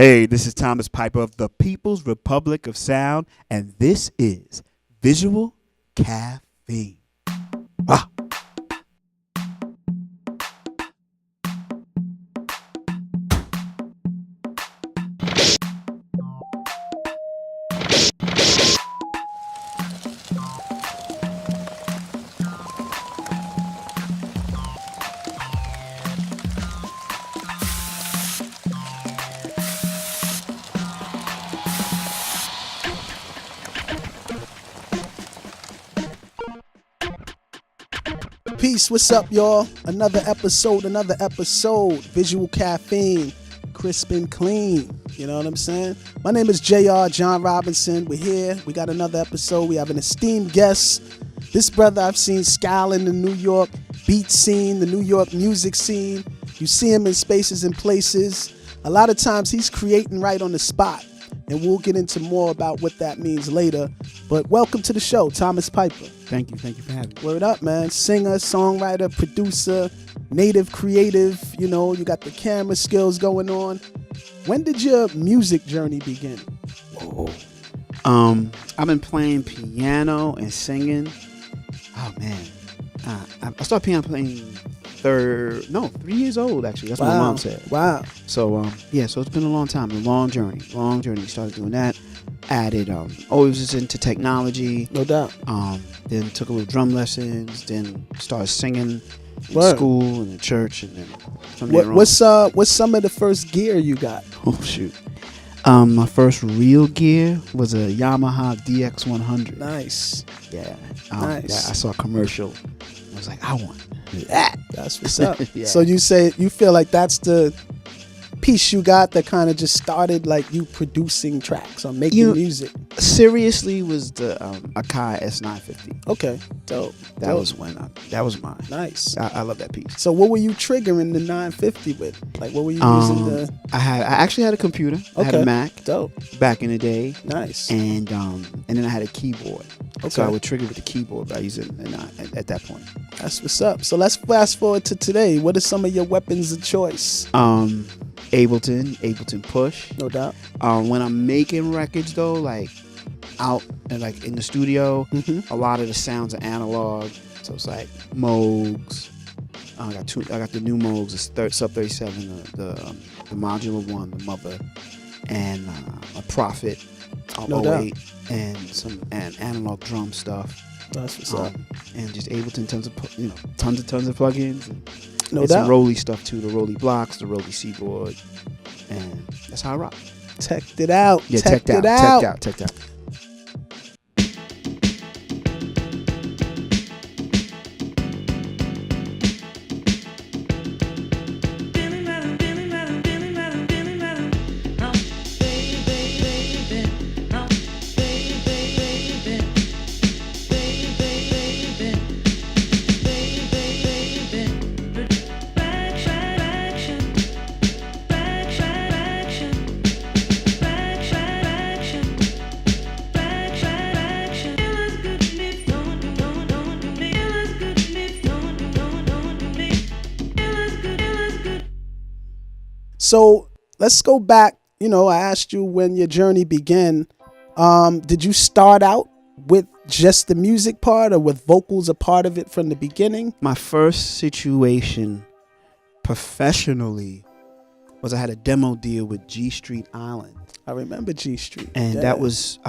Hey, this is Thomas Piper of the People's Republic of Sound, and this is Visual Caffeine. Ah. Peace, what's up, y'all? Another episode. Visual Caffeine, crisp and clean. You know what I'm saying? My name is JR, John Robinson. We're here. We got another episode. We have an esteemed guest. This brother I've seen scouring the New York beat scene, the New York music scene. You see him in spaces and places. A lot of times he's creating right on the spot. And we'll get into more about what that means later. But welcome to the show, Thomas Piper. Thank you for having me. Word up, man. Singer, songwriter, producer, native creative. You know, you got the camera skills going on. When did your music journey begin? Whoa. I've been playing piano and singing. Oh man, I started piano playing 3 years old actually. That's what my mom said. Wow. So so it's been a long time, a long journey. Started doing that. Added always was into technology. No doubt. Then took a little drum lessons. Then started singing in Word. school and in church, and then from there on. What's some of the first gear you got? Oh shoot. My first real gear was a Yamaha DX100. Nice. Yeah. Nice. Yeah, I saw a commercial. I was like, I want that. That's what's up. Yeah. So you feel like that's the piece you got that kind of just started like you producing tracks or making music? Seriously was the Akai S950. Okay. Dope. That was mine. Nice. I love that piece. So what were you triggering the 950 with? Like what were you using the... I actually had a computer. I had a Mac. Dope. Back in the day. Nice. And then I had a keyboard. Okay. So I would trigger with the keyboard by using at that point. That's what's up. So let's fast forward to today. What are some of your weapons of choice? Ableton Push. No doubt. When I'm making records though, like out and like in the studio, a lot of the sounds are analog. So it's like Moogs. I got the new Moogs, the Sub 37, the modular one, the Mother, and a Prophet. No doubt. 08, and some analog drum stuff. That's what's up. And just Ableton, tons of plugins. And no and doubt. some Rolly stuff too, the Rolly blocks, the Rolly keyboard, and that's how I rock. Teched it out. Yeah, teched it out. Teched out. So let's go back. You know, I asked you when your journey began. Did you start out with just the music part, or with vocals a part of it from the beginning? My first situation professionally was I had a demo deal with G Street Island. I remember G Street. And Yeah. I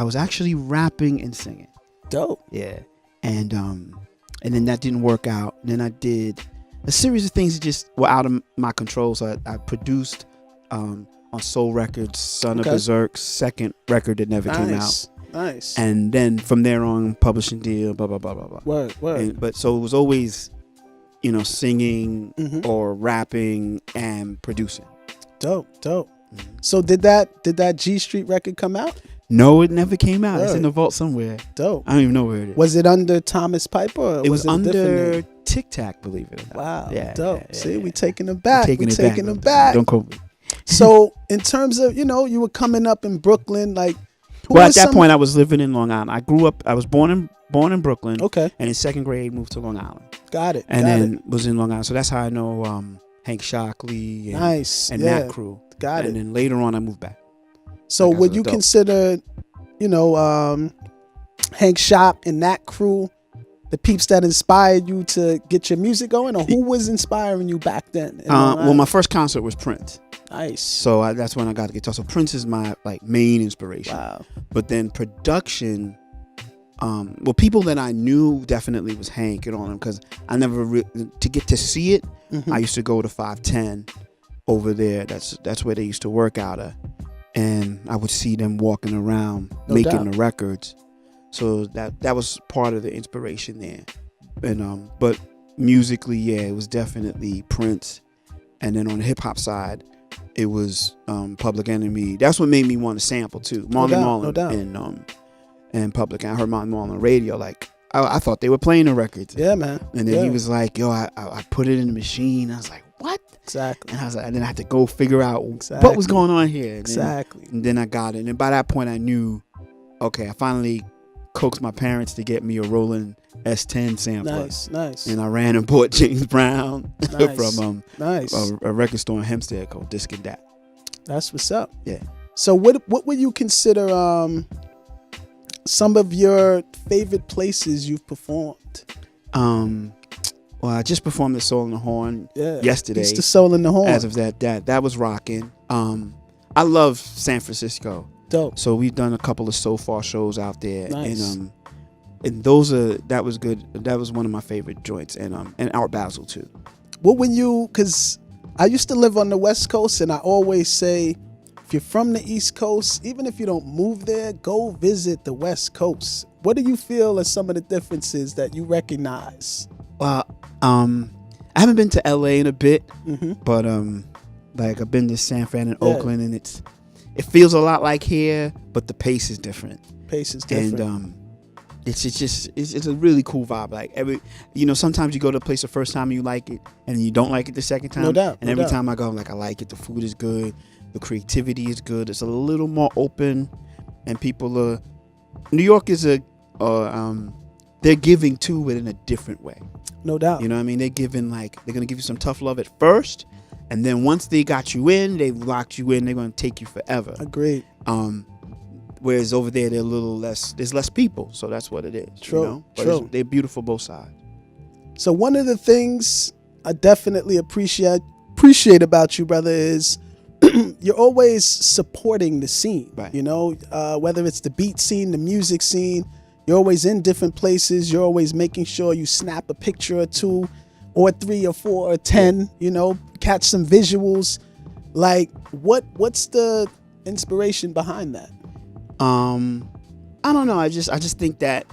was actually rapping and singing. Dope. Yeah. And then that didn't work out. And then I did a series of things that just were out of my control. So I produced on Soul Records, Son of Berserk's second record that never came out. Nice. And then from there on, publishing deal, blah, blah, blah, blah, blah. Word. But so it was always, singing or rapping and producing. Dope. So did that G Street record come out? No, it never came out. Word. It's in the vault somewhere. Dope. I don't even know where it is. Was it under Thomas Piper? Or It was a different under name? Tic Tac, believe it or not. Wow. Yeah, Dope. yeah, See, yeah. we taking them back. Taking we it taking back. them back. Don't quote me. So in terms of, you were coming up in Brooklyn, like, Well, at that point, I was living in Long Island. I was born in Brooklyn. Okay. And in second grade, moved to Long Island. Got it. And then was in Long Island. So that's how I know Hank Shockley and Nice. that crew. Got And it. then later on, I moved back. So Like, as would an you adult. consider, Hank Shop and that crew the peeps that inspired you to get your music going, or who was inspiring you back then? Well, my first concert was Prince. Nice. So that's when I got the guitar. So Prince is my like main inspiration. Wow. But then production, well, people that I knew definitely was Hank and all them, because I never to get to see it. I used to go to 510 over there. That's where they used to work out of, and I would see them walking around making the records. So that was part of the inspiration there. And but musically, yeah, it was definitely Prince. And then on the hip hop side, it was Public Enemy. That's what made me want to sample too. Marley Marlin and Public. I heard Marley Marlin on the radio. Like I thought they were playing the records. Yeah, man. And then he was like, "Yo, I put it in the machine." I was like, "What?" Exactly. And I was like, and then I had to go figure out what was going on here. And then I got it. And by that point, I knew, okay, I finally coaxed my parents to get me a Roland S10 sampler. Nice. And I ran and bought James Brown from a record store in Hempstead called Disc and Dat. That's what's up. Yeah. So what would you consider some of your favorite places you've performed? Well, I just performed the Soul in the Horn yesterday. It's the Soul in the Horn. As of that was rocking. I love San Francisco. Dope. So we've done a couple of So Far shows out there. Nice. And that was good. That was one of my favorite joints. And Art Basel too. What when you, because I used to live on the West Coast, and I always say, if you're from the East Coast, even if you don't move there, go visit the West Coast. What do you feel are some of the differences that you recognize? Well, I haven't been to LA in a bit, but like I've been to San Fran and Oakland, and it feels a lot like here, but the pace is different. And it's a really cool vibe. Like sometimes you go to a place the first time and you like it, and you don't like it the second time. No doubt. And every time I go, I'm like, I like it. The food is good. The creativity is good. It's a little more open, and people are. New York is they're giving to it in a different way. No doubt. You know what I mean? They're gonna give you some tough love at first, and then once they got you in, they've locked you in. They're gonna take you forever. Agreed. Whereas over there, they're a little less. There's less people, so that's what it is. True. But they're beautiful both sides. So one of the things I definitely appreciate about you, brother, is you're always supporting the scene. Right. Whether it's the beat scene, the music scene, you're always in different places. You're always making sure you snap a picture or two, or 3 or 4 or 10. Catch some visuals. Like, what's the inspiration behind that? I don't know. I just think that,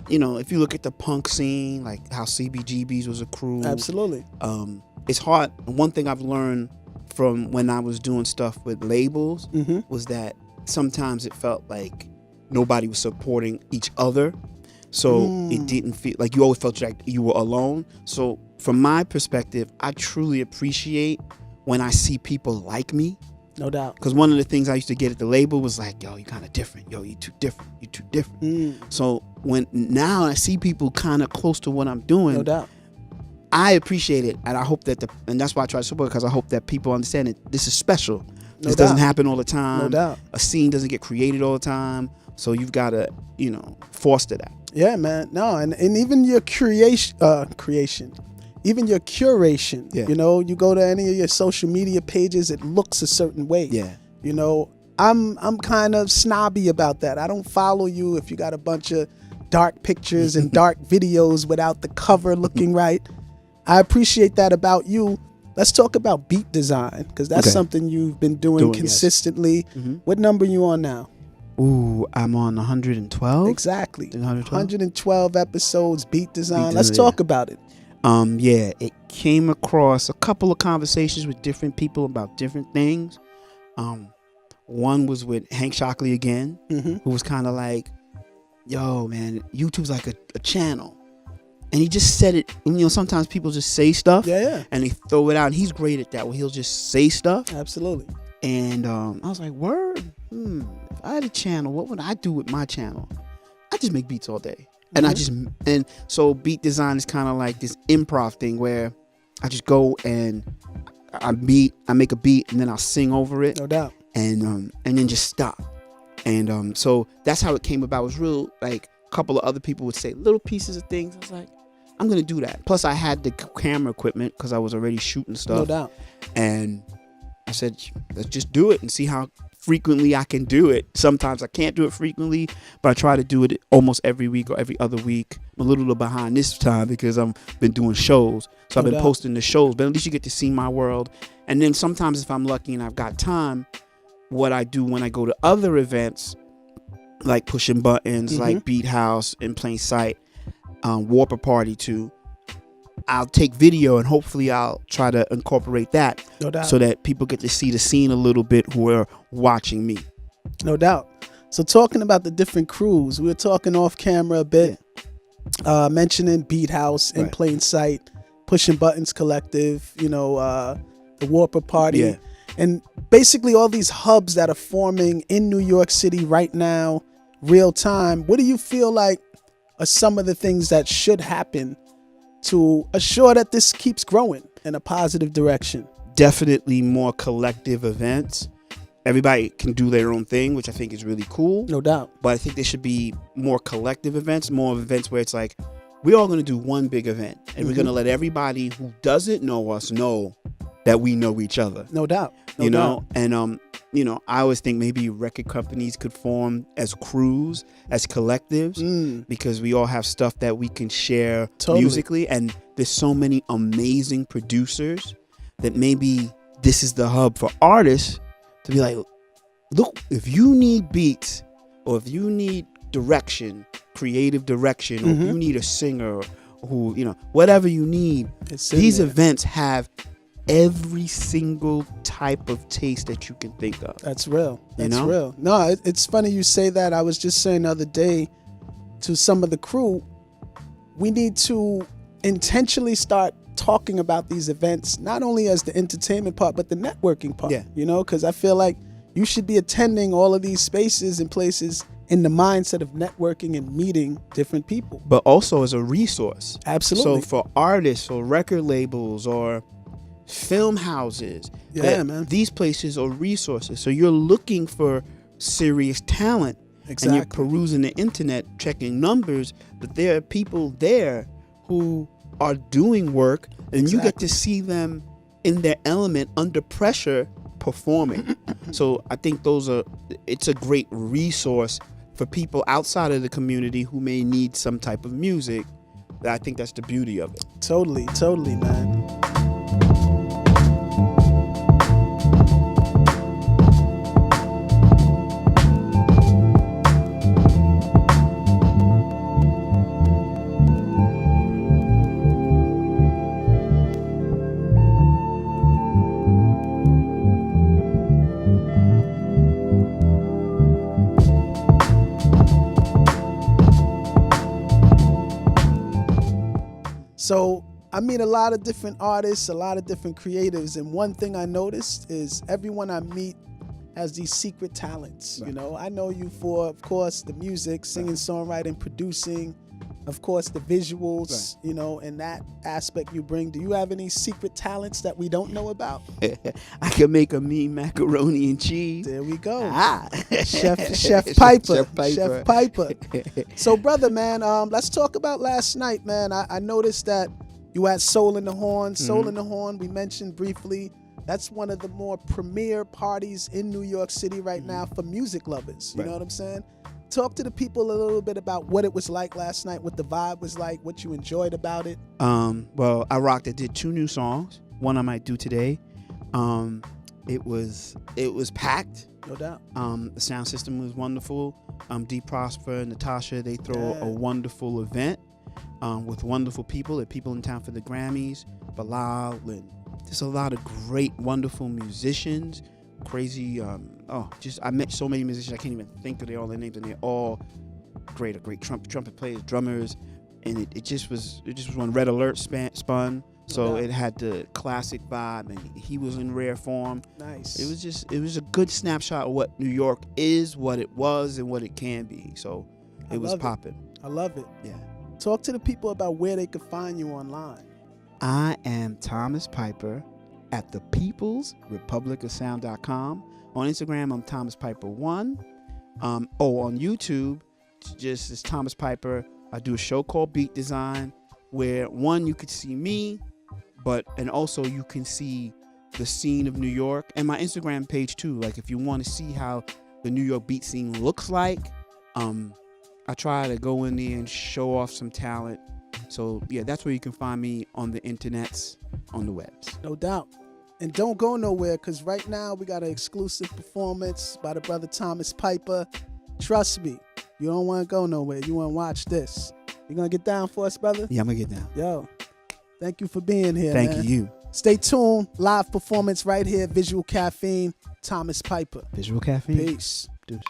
if you look at the punk scene, like how CBGBs was a crew. Absolutely. It's hard. One thing I've learned from when I was doing stuff with labels was that sometimes it felt like nobody was supporting each other. So it didn't feel like you always felt like you were alone. So from my perspective, I truly appreciate when I see people like me. No doubt. Because one of the things I used to get at the label was like, yo, you kind of different. Yo, you too different. You too different. So now I see people kind of close to what I'm doing. No doubt. I appreciate it, and I hope that and that's why I try to support it, because I hope that people understand that this is special. This doesn't happen all the time. No doubt. A scene doesn't get created all the time. So you've got to, foster that. Yeah, man. No, and even your creation, even your curation. Yeah. You go to any of your social media pages, it looks a certain way. Yeah. I'm kind of snobby about that. I don't follow you if you got a bunch of dark pictures and dark videos without the cover looking right. I appreciate that about you. Let's talk about beat design, because that's something you've been doing consistently. Yes. What number are you on now? Ooh, I'm on 112. Exactly. 112 episodes, beat design. Let's talk about it. It came across a couple of conversations with different people about different things. One was with Hank Shockley again, who was kind of like, yo, man, YouTube's like a channel. And he just said it. Sometimes people just say stuff, and they throw it out. And he's great at that, where he'll just say stuff. Absolutely. And I was like, word. If I had a channel, what would I do with my channel? I just make beats all day, and so beat design is kind of like this improv thing where I just go and I make a beat, and then I'll sing over it. No doubt. and then just stop. And so that's how it came about. It was real, like a couple of other people would say little pieces of things. I was like, I'm gonna do that. Plus I had the camera equipment because I was already shooting stuff. No doubt. And I said, let's just do it and see how frequently I can do it. Sometimes I can't do it frequently, but I try to do it almost every week or every other week. I'm a little behind this time because I've been doing shows. So I've been posting the shows, but at least you get to see my world. And then sometimes if I'm lucky and I've got time, what I do when I go to other events, like Pushing Buttons, like Beat House, In Plain Sight, Warper Party too, I'll take video and hopefully I'll try to incorporate that so that people get to see the scene a little bit who are watching me. No doubt. So talking about the different crews, we were talking off camera a bit, mentioning Beat House, In Plain Sight, Pushing Buttons Collective, the Warper Party, and basically all these hubs that are forming in New York City right now, real time. What do you feel like are some of the things that should happen to assure that this keeps growing in a positive direction? Definitely more collective events. Everybody can do their own thing, which I think is really cool. No doubt. But I think there should be more collective events, more events where it's like, we're all going to do one big event. And we're going to let everybody who doesn't know us know that we know each other. No doubt. You know? And, I always think maybe record companies could form as crews, as collectives, because we all have stuff that we can share musically. And there's so many amazing producers that maybe this is the hub for artists to be like, look, if you need beats or if you need direction, creative direction, or if you need a singer who, whatever you need, these events have every single type of taste that you can think of. That's real. That's real. No, it's funny you say that. I was just saying the other day to some of the crew, we need to intentionally start talking about these events, not only as the entertainment part, but the networking part, because I feel like you should be attending all of these spaces and places in the mindset of networking and meeting different people. But also as a resource. Absolutely. So for artists or record labels or film houses, man, these places are resources. So you're looking for serious talent, and you're perusing the internet, checking numbers, but there are people there who are doing work, and you get to see them in their element under pressure performing. So I think it's a great resource for people outside of the community who may need some type of music. I think that's the beauty of it. Totally, man. So I meet a lot of different artists, a lot of different creatives, and one thing I noticed is everyone I meet has these secret talents. Right. I know you for, of course, the music, singing, songwriting, producing, of course, the visuals, and that aspect you bring. Do you have any secret talents that we don't know about? I can make a mean macaroni and cheese. There we go. Chef Piper. Chef Piper. Chef Piper. So, brother, man, let's talk about last night, man. I noticed that you had Soul in the Horn. Soul in the Horn, we mentioned briefly. That's one of the more premier parties in New York City right now for music lovers. You know what I'm saying? Talk to the people a little bit about what it was like last night, what the vibe was like, what you enjoyed about it. Well, I rocked. I did 2 new songs. One I might do today. It was packed. No doubt. The sound system was wonderful. D. Prosper, Natasha, they throw a wonderful event with wonderful people. There are people in town for the Grammys, Bilal, and there's a lot of great, wonderful musicians. Crazy, I met so many musicians I can't even think of all their names, and they're all great. Great trumpet players, drummers, and it just was when Red Alert spun, so it had the classic vibe, and he was in rare form. Nice. It was a good snapshot of what New York is, what it was, and what it can be. So it was popping. I love it. Yeah. Talk to the people about where they could find you online. I am Thomas Piper at thepeoplesrepublicofsound.com, On Instagram, I'm Thomas Piper1. On YouTube, it's Thomas Piper. I do a show called Beat Design, where one, you could see me, and also you can see the scene of New York, and my Instagram page too. Like if you want to see how the New York beat scene looks like, I try to go in there and show off some talent. So yeah, that's where you can find me on the internets, on the webs. No doubt. And don't go nowhere, because right now we got an exclusive performance by the brother Thomas Piper. Trust me, you don't want to go nowhere. You want to watch this. You going to get down for us, brother? Yeah, I'm going to get down. Yo, thank you for being here, Thank you. Stay tuned. Live performance right here. Visual Caffeine, Thomas Piper. Visual Caffeine. Peace. Deuces.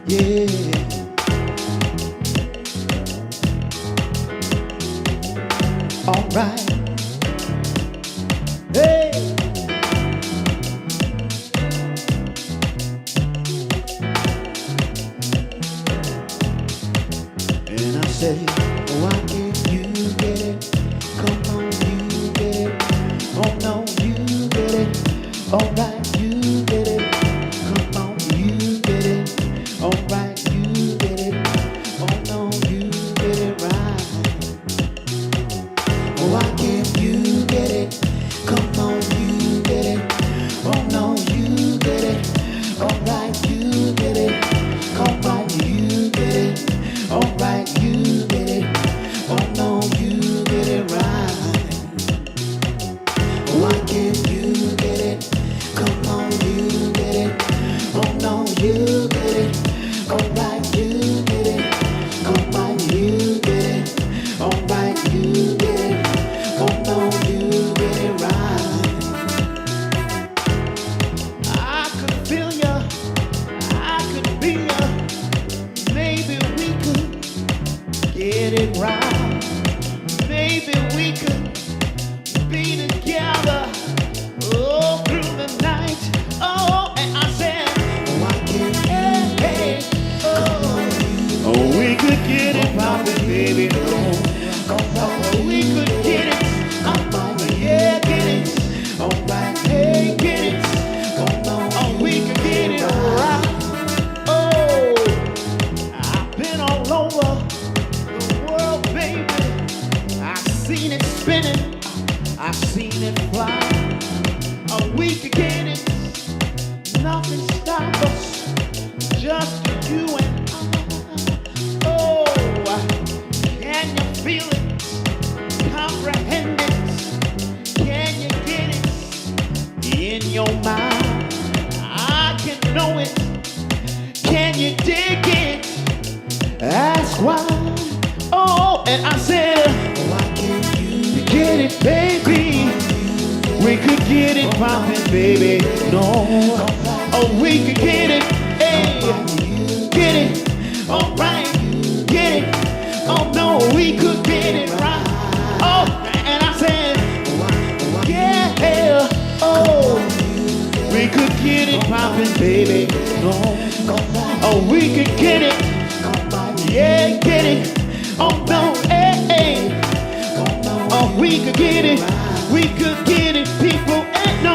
Yeah. All right. Hey. And I say, why can't you get it? Come on, you get it. Oh no, you get it. All right, you get it. Come on, you get it. All right, you get it. Oh no, you get it right. Why can't you get it? Come on, you get it. Oh no, you get it. All right, you get it. Come on, you get it. All right, you get it. Oh no, you get it right. Why can't you get it? Come on, you get it. Oh no, you get it. All right, you get it. Come on, you get it. All right, you get it. Oh no, you get it right. I could feel ya. I could be ya. Maybe we could get it right. Maybe we could be together all through the night. Oh, and I said, why can't you, hey, oh, we could get it poppin', baby, no. Oh, we could get it, yeah, get it. All right, hey, get it. Oh, we could get it right. Oh, I've been all over the world, baby. I've seen it spinning, I've seen it fly. Oh, we could get it, nothing stop us, just you and I. Oh, can you feel it, comprehend it? Can you get it in your mind? I can know it, can you dig it? Ask why. Oh, and I said, why can't you get it, baby? We could get it poppin', baby. No. Oh, we could get it. Hey, get it. All right. Get it. Oh, no, we could get it right. Oh, and I said, yeah. Oh, we could get it poppin', baby. No. Oh, we could get it. Yeah, get it. Oh, no. Hey. Oh, we could get it. We could get it, people. Ain't no.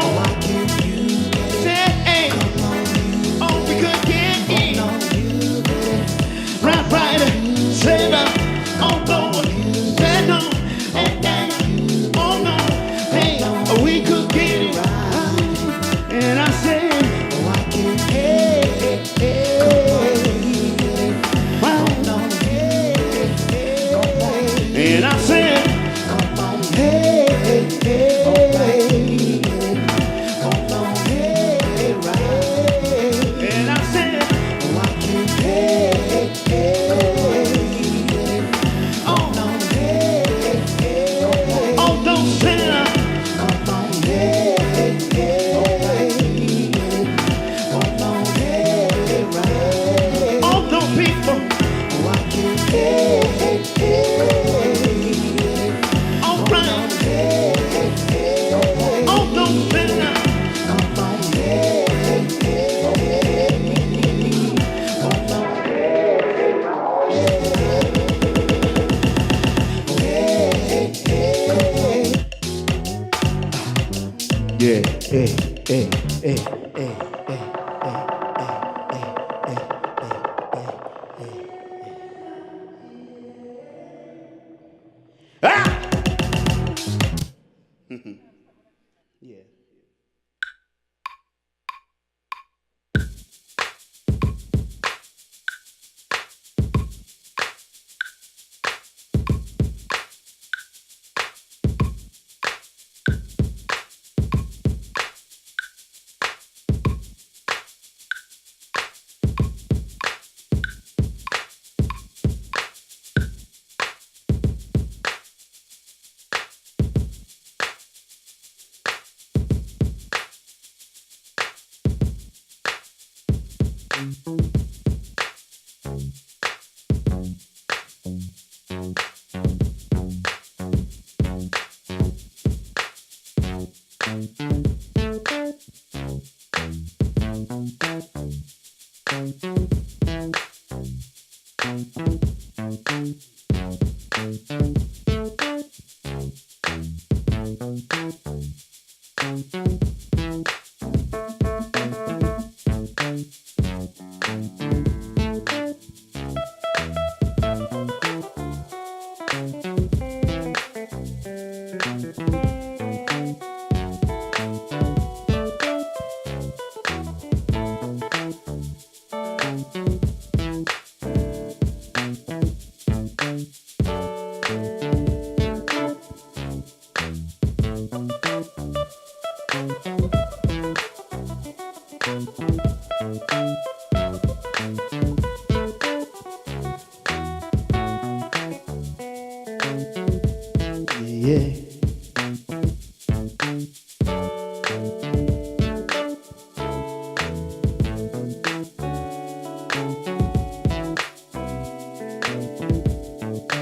Say, hey. Oh, we could get it. Right. Say no. Oh, no. Say no. Hey. Oh, no. Hey. Oh, we could get it. And I said, hey. Right. And I said,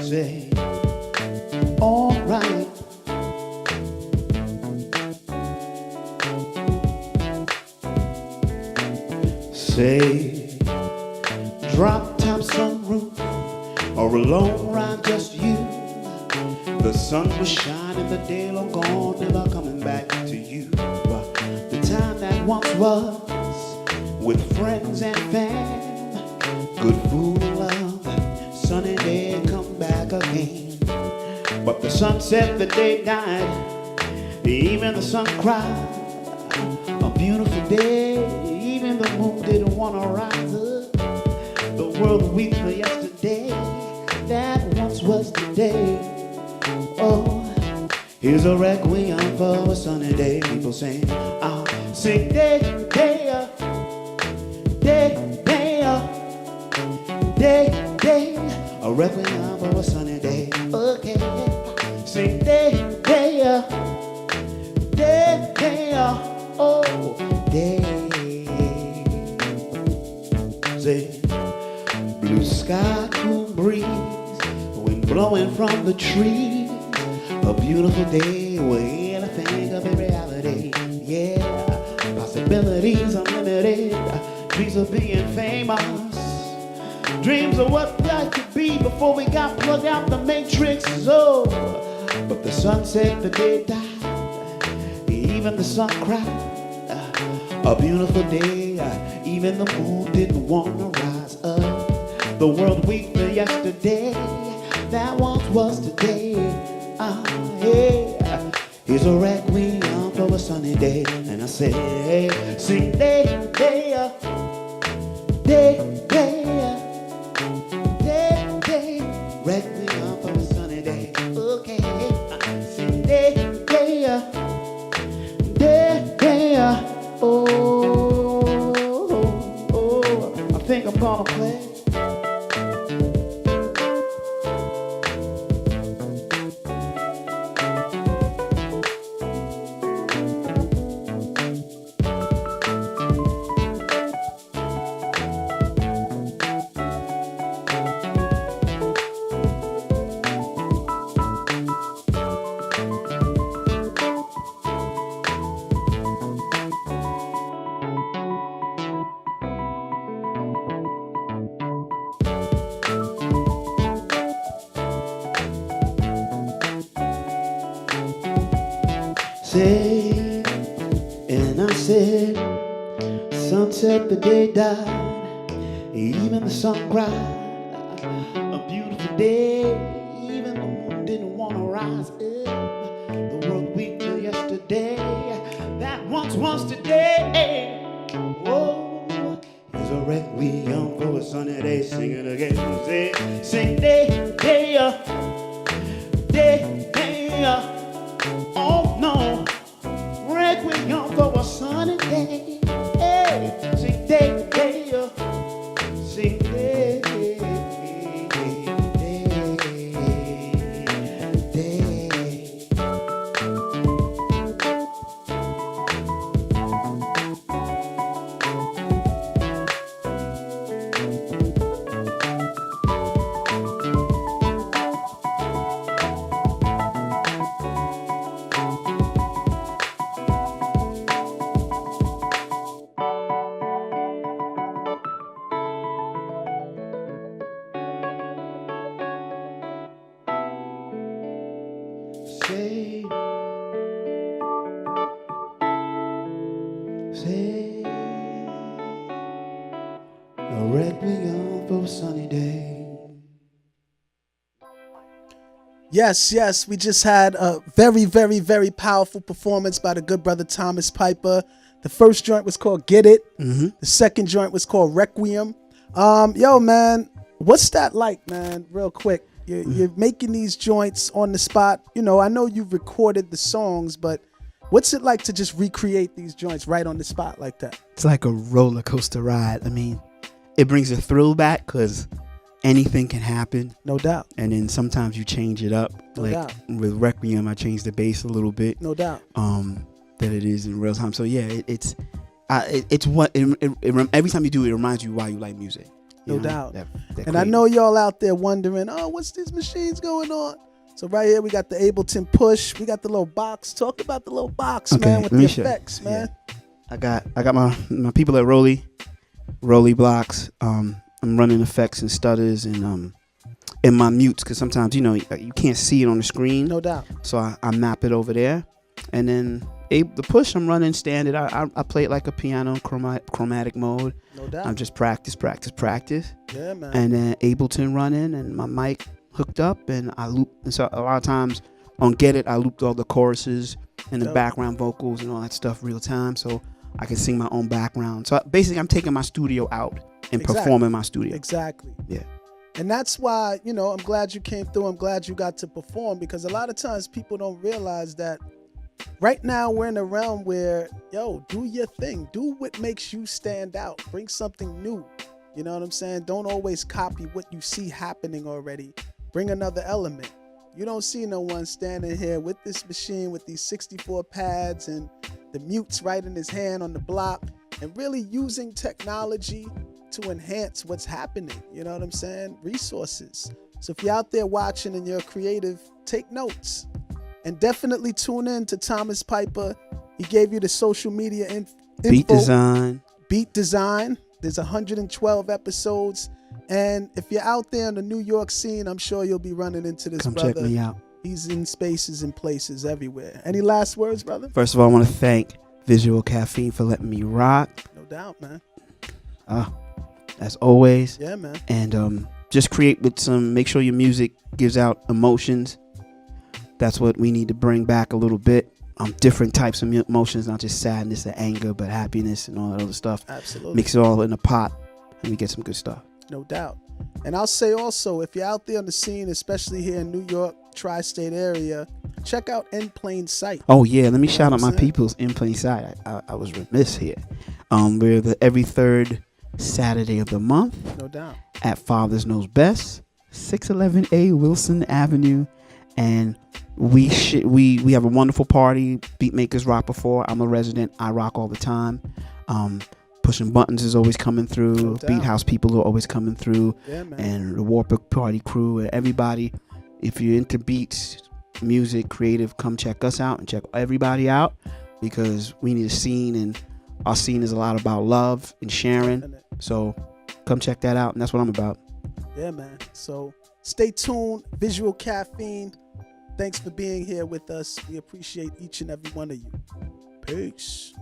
say, all right. Say, drop top sunroof or a long ride, just you. The sun was shining, the day long gone, never coming back to you. The time that once was with friends and fam, good food and love, sunny day come back again. But the sun set, the day died, even the sun cried. A beautiful day, even the moon didn't want to rise up. The world weeps for yesterday, that once was today. Oh, here's a requiem for a sunny day. People sing, I'll sing day, day, day, day, day, a requiem for a sunny day. Okay, sing day, day, day, day. Say, blue sky, cool breeze, wind blowing from the trees. A beautiful day where anything could be reality. Yeah, possibilities unlimited. Dreams of being famous. Dreams of what life could be before we got plugged out the matrix. Oh, but the sun set, the day died. Even the sun cried. A beautiful day. Even the moon didn't want to rise up. The world weak for yesterday. That once was today. Yeah. Here's a requiem for a sunny day. And I say, hey, sing day, day, day, day, day, day. Requiem for a sunny day. Okay. Sing day, day, day, day. Oh, I think I'm gonna play. Say, and I said, sunset, the day died, even the sun cried. A beautiful day, even the moon didn't want to rise up. The world weak for yesterday, that once was today. Whoa, here's a requiem for a sunny day. Sing it again. Say, sing day, day, day, day. Oh no, requiem for a sunny day. Hey, sing day, day, sing day, day, day. Say, a requiem for a sunny day. Yes, we just had a very, very, very powerful performance by the good brother Thomas Piper. The first joint was called Get It. The second joint was called Requiem. Yo, man, what's that like, man? Real quick. You're making these joints on the spot. You know, I know you've recorded the songs, but what's it like to just recreate these joints right on the spot like that? It's like a roller coaster ride. I mean, it brings a thrill back because anything can happen. No doubt. And then sometimes you change it up. No doubt. With Requiem, I changed the bass a little bit. No doubt. That it is in real time. So yeah, it's what every time you do it, it reminds you why you like music. No doubt. And I know y'all out there wondering, oh, what's these machines going on? So right here we got the Ableton Push. We got the little box. Talk about the little box, man, with the effects, man. Yeah. I got my people at Rolly Blocks. I'm running effects and stutters and my mutes because sometimes you can't see it on the screen. No doubt. So I map it over there, and then the push I'm running standard. I play it like a piano, chromatic mode. No doubt. I'm just practice. Yeah, man. And then Ableton running and my mic hooked up, and I loop. And so a lot of times on Get It, I looped all the choruses and the background vocals and all that stuff real time, so I can sing my own background. So basically, I'm taking my studio out and performing my studio. Exactly. Yeah. And that's why, I'm glad you came through. I'm glad you got to perform, because a lot of times people don't realize that right now we're in a realm where, do your thing. Do what makes you stand out. Bring something new. You know what I'm saying? Don't always copy what you see happening already. Bring another element. You don't see no one standing here with this machine with these 64 pads and the mutes right in his hand on the block, and really using technology to enhance what's happening. You know what I'm saying? Resources. So if you're out there watching and you're creative, take notes. And definitely tune in to Thomas Piper. He gave you the social media info. Beat design. Beat design. There's 112 episodes. And if you're out there in the New York scene, I'm sure you'll be running into this brother. Come check me out. He's in spaces and places everywhere. Any last words, brother? First of all, I want to thank Visual Caffeine for letting me rock. No doubt, man. As always. Yeah, man. And just create with make sure your music gives out emotions. That's what we need to bring back a little bit. Different types of emotions, not just sadness and anger, but happiness and all that other stuff. Absolutely. Mix it all in a pot and we get some good stuff. No doubt. And I'll say also, if you're out there on the scene, especially here in New York, tri-state area, check out In Plain Sight. Oh, yeah. Let me shout out my peoples in Plain Sight. I was remiss here. We're every third Saturday of the month. No doubt. At Fathers Knows Best, 611A Wilson Avenue. And we have a wonderful party. Beatmakers rock before. I'm a resident. I rock all the time. Pushing Buttons is always coming through. No Beat House people are always coming through. Yeah, man. And the Warper Party crew and everybody. If you're into beats, music, creative, come check us out and check everybody out, because we need a scene, and our scene is a lot about love and sharing. So come check that out, and that's what I'm about. Yeah, man. So stay tuned. Visual Caffeine. Thanks for being here with us. We appreciate each and every one of you. Peace.